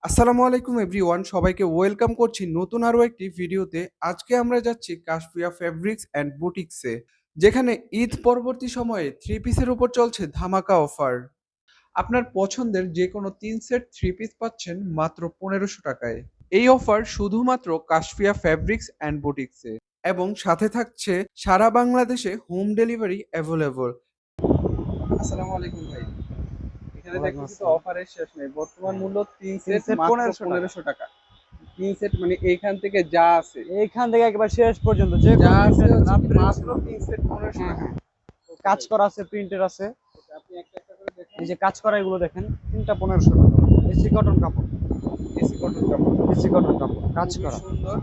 আসসালামু আলাইকুম এভরিওয়ান, সবাইকে ওয়েলকাম করছি নতুন আরো একটি ভিডিওতে। আজকে আমরা যাচ্ছি কাশফিয়া ফেব্রিক্স অ্যান্ড বুটিক্সে, যেখানে ঈদ পরবর্তী সময়ে থ্রি পিসের উপর চলছে ধামাকা অফার। আপনার পছন্দের যে কোনো 3 সেট থ্রি পিস পাচ্ছেন মাত্র 1500 টাকায়। এই অফার শুধুমাত্র কাশফিয়া ফেব্রিক্স অ্যান্ড বুটিক্সে, এবং সাথে থাকছে সারা বাংলাদেশে হোম ডেলিভারি অ্যাভেলেবল। আসসালামু আলাইকুম ভাই। এখানে ওয়ালাইকুম দেখতেছি তো আসসালাম। অফারের শেষ নেই, বর্তমান হ্যাঁ, মূল্য তিন ৩ সেট সেট মাত্র ১৫০০ টাকা। 1500 টাকা। 3 সেট মানে এইখান থেকে যা আছে, এইখান থেকে একেবারে শেষ পর্যন্ত যে যা কোনো আছে প্রিন্টার নেবেন হচ্ছে কি আপডেট মাত্র ছিল। 3 সেট 1500 হ্যাঁ, টাকা হ্যাঁ। ওকে কাজ ভাই, করা আছে, প্রিন্টের আছে। ওকে আপনি একটা একটা করে দেখেন। এই যে কাজ করা এগুলো দেখেন, ৩টা ১৫০০ টাকা। এসি কটন কাপড়, এসি কটন কাপড়, এসি কটন কাপড় কাজ খুবই করা। সুন্দর।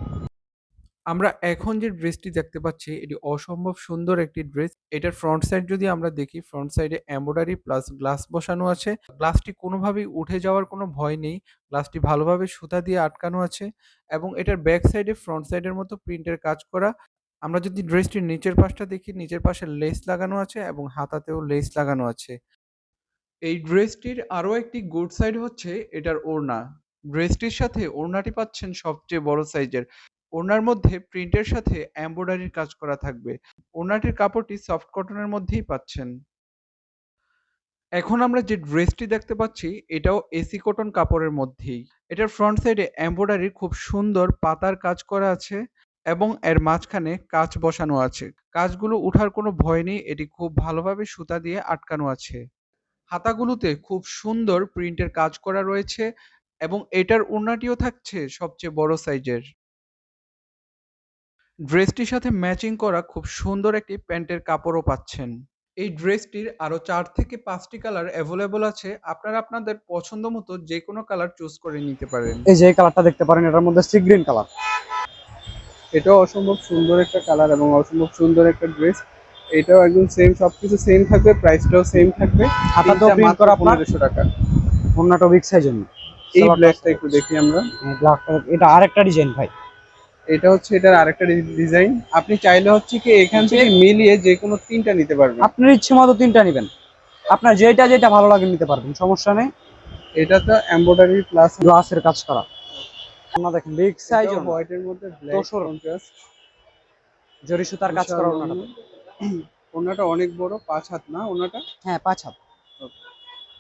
আমরা এখন যে ড্রেসটি দেখতে পাচ্ছি এটি অসম্ভব সুন্দর একটি ড্রেস। এটার ফ্রন্ট সাইড যদি আমরা দেখি, ফ্রন্ট সাইডে এমব্রয়ডারি প্লাস গ্লাস বসানো আছে। গ্লাসটি কোনোভাবেই উঠে যাওয়ার কোনো ভয় নেই। গ্লাসটি ভালোভাবে সুতা দিয়ে আটকানো আছে, এবং এটার ব্যাক সাইডে ফ্রন্ট সাইডের মতো প্রিন্টের কাজ করা। আমরা যদি ড্রেসটির নিচের পাশটা দেখি, নিচের পাশে লেস লাগানো আছে এবং হাতাতেও লেস লাগানো আছে। এই ড্রেসটির আরো একটি গুড সাইড হচ্ছে এটার ওড়না। ড্রেসটির সাথে ওড়নাটি পাচ্ছেন সবচেয়ে বড় সাইজের। ওড়নার মধ্যে প্রিন্টের সাথে এমব্রয়ডারির কাজ করা থাকবে। ওড়নাটির কাপড়টি সফট কটনের মধ্যেই পাচ্ছেন। এখন আমরা যে ড্রেসটি দেখতে পাচ্ছি এটাও এসি কটন কাপড়ের মধ্যেই। এটার ফ্রন্ট সাইডে এমব্রয়ডারি খুব সুন্দর পাতার কাজ করা আছে, এবং এর মাঝখানে কাঁচ বসানো আছে। কাঁচগুলো উঠার কোনো ভয় নেই, এটি খুব ভালোভাবে সুতা দিয়ে আটকানো আছে। হাতাগুলোতে খুব সুন্দর প্রিন্টের কাজ করা রয়েছে, এবং এটার ওড়নাটিও থাকছে সবচেয়ে বড় সাইজের। ড্রেসটির সাথে ম্যাচিং করা খুব সুন্দর একটি প্যান্টের কাপড়ও পাচ্ছেন। এই ড্রেসটির আরো 4 থেকে 5টি কালার অ্যাভেলেবল আছে, আপনারা আপনাদের পছন্দ মতো যে কোনো কালার চুজ করে নিতে পারেন। এই যে এই কালারটা দেখতে পারেন, এটার মধ্যে সি গ্রিন কালার। এটাও অসম্ভব সুন্দর একটা কালার এবং অসম্ভব সুন্দর একটা ড্রেস। এটাও একদম সেম, সবকিছু সেম থাকবে, প্রাইসটাও সেম থাকবে। হাতাতেও তিনটা প্রিন্ট মাত্র করা আপনার, 1500 টাকা। ওড়নাটা বিগ সাইজের না। এই সালোয়ারটা ব্ল্যাকটা একটু দেখি আমরা। ব্ল্যাক কালার, এটা আরেকটা ডিজাইন ভাই। এটা হচ্ছে এটার আরেকটা ডিজাইন। আপনি চাইলে হচ্ছে কি এখান থেকে মিলিয়ে যে কোনো তিনটা নিতে পারবেন। আপনার ইচ্ছে মতো ৩টা নেবেন, আপনার যেটা যেটা ভালো লাগে নিতে পারবেন, সমস্যা নেই। এটা তো এমব্রয়ডারি প্লাস গ্লাসের কাজ করা। আপনারা দেখেন বিগ সাইজ এটাও ওড়না, হোয়াইটের মধ্যে ব্ল্যাক তোসর কন্ট্রাস্ট, জরি সুতার কাজ বিশাল করা লম্বা। ওড়নাটাতে। ওনাটা অনেক বড়, 5 হাত না ওনাটা। হ্যাঁ, ৫ হাত।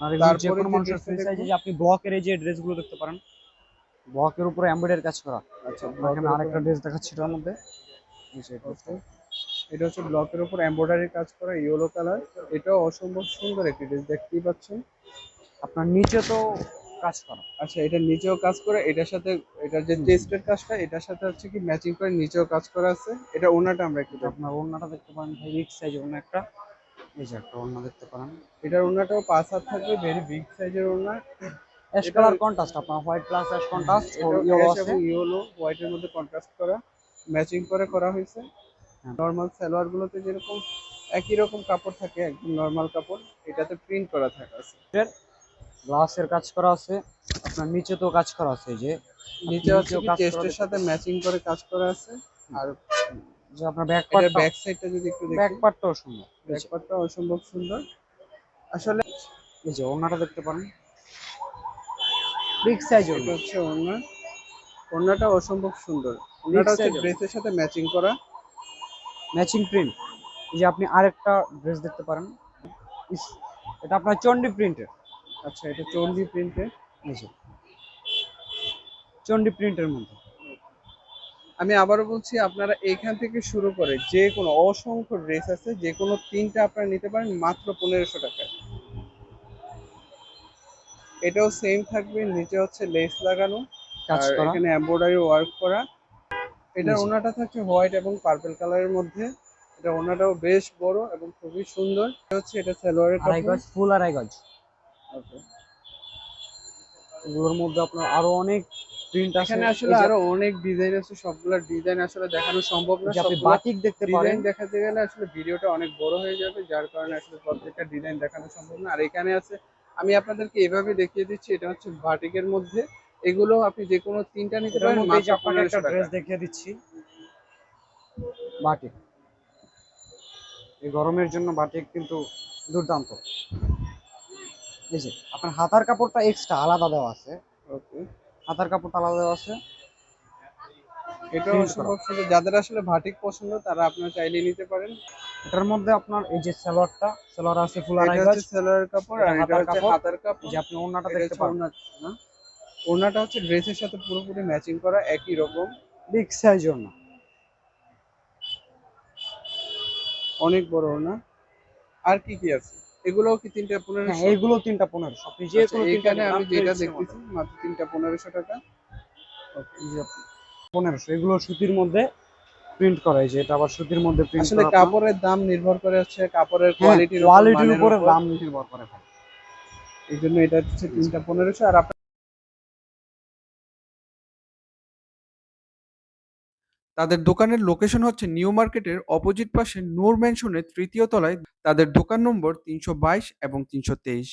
আর এগুলো যে তারপরে কোনো যে মানুষের ড্রেসটা ফ্রি সাইজ। দেখবো, যে আপনি ব্লকের এই যে ড্রেসগুলো দেখতে পারেন, ব্লকের উপরে এমব্রয়ডারি কাজ করা। আচ্ছা আপনাকে আমি ব্লকের উপর। আরেকটা ড্রেস দেখাচ্ছি এটার মধ্যে। এই যে ড্রেসটা, ওকে, এটা হচ্ছে ব্লকের উপর এমব্রয়ডারি কাজ করা ইয়েলো কালার। এটাও অসম্ভব সুন্দর একটি ড্রেস, দেখতেই পাচ্ছেন। আপনার নিচে তো কাজ করা। আচ্ছা, এটার নিচেও কাজ করে, এটার সাথে এটার যে হুম, হুম। চেস্টের কাজটা এটার সাথে হচ্ছে কি ম্যাচিং করে নিচেও কাজ করা আছে। এটা ওনাটা আমরা একটু এটা দেখবো। আপনার ওড়নাটা দেখতে পারেন ভাই, বিগ সাইজ ওড়না একটা। এই যে একটা ওড়না দেখতে পারেন। এটার ওনাটাও 5 হাত থাকবে, ভেরি বিগ সাইজের ওনা। অ্যাশ এটা কালার কন্ট্রাস্ট, আপনার হোয়াইট প্লাস অ্যাশ কন্ট্রাস্ট ও এটা ইয়েলো অ্যাশ আছে। এবং ইয়েলো হোয়াইটের মধ্যে কন্ট্রাস্ট করা, ম্যাচিং করে করা হয়েছে। হ্যাঁ, নর্মাল সালোয়ার গুলোতে যেরকম একই রকম কাপড় থাকে, একদম নর্মাল কাপড়, এটাতে প্রিন্ট করা থাকে আছে। গ্লাসের কাজ করা আছে। আপনার নিচে তো কাজ করা আছে, এই যে আপনি নিচে হচ্ছে নিচেও কি কাজ করা চেস্টের দেখতে সাথে পাচ্ছেন। ম্যাচিং করে কাজ করা আছে। আর যে আপনার ব্যাক এটার পার্টটা, ব্যাক সাইডটা যদি একটু ব্যাক দেখি, পার্টটাও সুন্দর। এই ব্যাক যে, পার্টটা অসম্ভব সুন্দর আসলে। এই যে ওড়নাটা দেখতে পারেন, বিগ সাইজ এটা ওড়না, হচ্ছে ওড়না। ওড়নাটা অসম্ভব সুন্দর। বিগ ওড়নাটা হচ্ছে সাইজ ওড়না, ড্রেসের সাথে ম্যাচিং করা। Matching print. এই যে আপনি আরেকটা ড্রেস দেখতে পারেন, এটা আপনার চন্ডি প্রিন্টের। আচ্ছা, এটা চন্ডি প্রিন্টে। এই যে চন্ডি প্রিন্টের মধ্যে। আমি আবারও বলছি, আপনারা এখান থেকে শুরু করে যে কোনো অসংখ্য ড্রেস আছে, যে কোনো তিনটা আপনারা নিতে পারেন মাত্র 1500 টাকায়। এটাও সেম থাকবে, নিচে হচ্ছে লেস লাগানো, কাজ আর করা। এখানে এমব্রয়ডারি ওয়ার্ক করা। এই এটার যে ওনাটা থাকছে হোয়াইট এবং পার্পল কালারের মধ্যে। এটা ওনাটাও বেশ বড় এবং খুবই সুন্দর। এটা হচ্ছে এটা সালোয়ারের আড়াই কাপড়। গজ, ফুল আড়াই গজ। ওকে, এগুলোর মধ্যে আপনার আরো অনেক প্রিন্ট আছে। এখানে আসলে এই যে আরো অনেক ডিজাইন আছে, সবগুলা ডিজাইন আসলে দেখানো সম্ভব এই না। যে আপনি সবগুলা বাটিক দেখতে পারেন। ডিজাইন দেখাতে গেলে আসলে ভিডিওটা অনেক বড় হয়ে যাবে, যার কারণে আসলে প্রত্যেকটা ডিজাইন দেখানো সম্ভব না। আর এখানে আছে, আমি আপনাদেরকে এভাবে দেখিয়ে দিচ্ছি, এটা হচ্ছে বাটিকের মধ্যে। এগুলো আপনি যে কোনো তিনটা নিতে এটার পারেন মধ্যে এই মাত্র যে আপনাকে একটা 1500 টাকা। ড্রেস দেখিয়ে দিচ্ছি, বাটিক। এই গরমের জন্য বাটিক কিন্তু দুর্দান্ত। এই যে আপনার হাতার কাপড়টা এক্সট্রা আলাদা দেওয়া আছে। ওকে, হাতার কাপড়টা আলাদা দেওয়া আছে, এটা প্রিন্ট করা। অসম্ভব সুন্দর। যাদের আসলে বাটিক পছন্দ তারা আপনারা চাইলে নিতে পারেন। এটার মধ্যে আপনার এই যে সালোয়ারটা, সালোয়ার আছে ফুল এটা আড়াই হচ্ছে গজ। সেলোয়ারের কাপড় এটা আর এটা হাতার হচ্ছে কাপড়। হাতার এই কাপড়। যে আপনি ওড়নাটা এটা দেখতে হচ্ছে পারেন, ওড়না না? ওড়নাটা হচ্ছে ড্রেসের সাথে পুরোপুরি ম্যাচিং করা একই রকম। বিগ সাইজ ওড়না। অনেক বড় ওড়না। আর কি, কি আছে? এগুলোও কি ৩ টা হ্যাঁ ১৫০০? এইগুলো ৩টা ১৫০০, আপনি যে আচ্ছা কোনো ৩টা এইখানে নেবেন আমি আপনার যেটা ইচ্ছে মতো। দেখতেছি মাত্র ৩ টা ১৫০০ টাকা। ওকে। এই যে ১৫০০, এগুলো সুতির মধ্যে প্রিন্ট করা। এই যে এটা আবার সুতির মধ্যে প্রিন্ট আসলে করা আপনার। কাপড়ের দাম নির্ভর করে হচ্ছে কাপড়ের হ্যাঁ, কোয়ালিটির উপর, কোয়ালিটির মানের উপরে উপর। দাম নির্ভর করে ভাই। এইজন্য এটা হচ্ছে ৩ টা ১৫০০ আর তাদের দোকানের লোকেশন হচ্ছে নিউ মার্কেটের অপোজিট পাশে নূর ম্যানশনের ৩য় তলায়। তাদের দোকান নম্বর ৩২২ এবং ৩২৩।